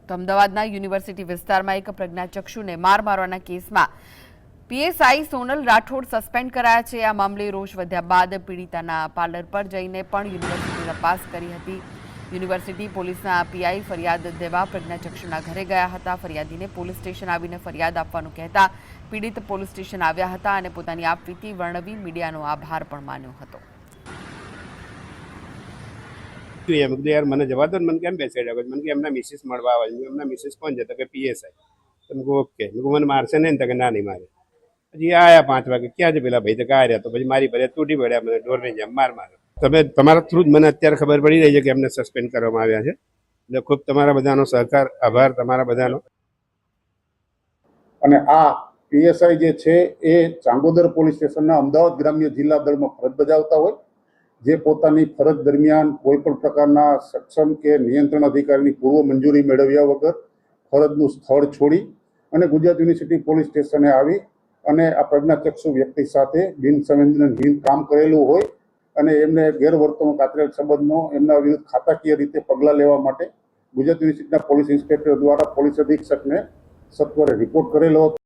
તો અમદાવાદના યુનિવર્સિટી વિસ્તારમાં એક પ્રજ્ઞાચક્ષુને માર મારવાના કેસમાં પીએસઆઈ સોનલ રાઠોડ સસ્પેન્ડ કરાયા છે। આ મામલે રોષ વધ્યા બાદ પીડિતાના પાર્લર પર જઈને પણ યુનિવર્સિટી તપાસ કરી હતી। યુનિવર્સિટી પોલીસના પીઆઈ ફરિયાદ દેવા પ્રજ્ઞાચક્ષુના ઘરે ગયા હતા। ફરિયાદીને પોલીસ સ્ટેશન આવીને ફરિયાદ આપવાનું કહેતા પીડિત પોલીસ સ્ટેશન આવ્યા હતા અને પોતાની આપવીતી વર્ણવી મીડિયાનો આભાર પણ માન્યો હતો। यार मैंने जवाब दो मन के बेसाइड मन के एमना मिसेस मळवा आवे एमना मिसेस कौन जता के पीएसआई तुमको ओके तुमको मन मारसे नहीं तक ना नहीं मारे जी आया 5 वागे क्या जे पेला भाई तो काय रह्या तो પછી મારી ભરે તૂટી પડ્યા મને ડોર ને જેમ માર માર્યો। તમે તમારા થ્રુ જ મને અત્યારે ખબર પડી રહી છે કે એમને સસ્પેન્ડ કરવામાં આવ્યા છે એટલે ખૂબ તમારા બધાનો સહકાર આભાર તમારા બધાનો। અને આ પીએસઆઈ જે છે એ ચાંગોદર પોલીસ સ્ટેશનના અમદાવાદ ગ્રામ્ય જિલ્લા દળમાં ફરજ બજાવતા હોય જે પોતાની ફરજ દરમિયાન કોઈપણ પ્રકારના સક્ષમ કે નિયંત્રણ અધિકારીની પૂર્વ મંજૂરી મેળવ્યા વગર ફરજનું સ્થળ છોડી અને ગુજરાત યુનિવર્સિટી પોલીસ સ્ટેશને આવી અને આ પ્રજ્ઞાચક્ષુ વ્યક્તિ સાથે બિનસંવેદનશીલ કામ કરેલું હોય અને એમને ગેરવર્તણૂક આચરેલ સંબંધનો એમના વિરુદ્ધ ખાતાકીય રીતે પગલાં લેવા માટે ગુજરાત યુનિવર્સિટીના પોલીસ ઇન્સ્પેક્ટર દ્વારા પોલીસ અધિક્ષકને સત્વરે રિપોર્ટ કરેલો હતો।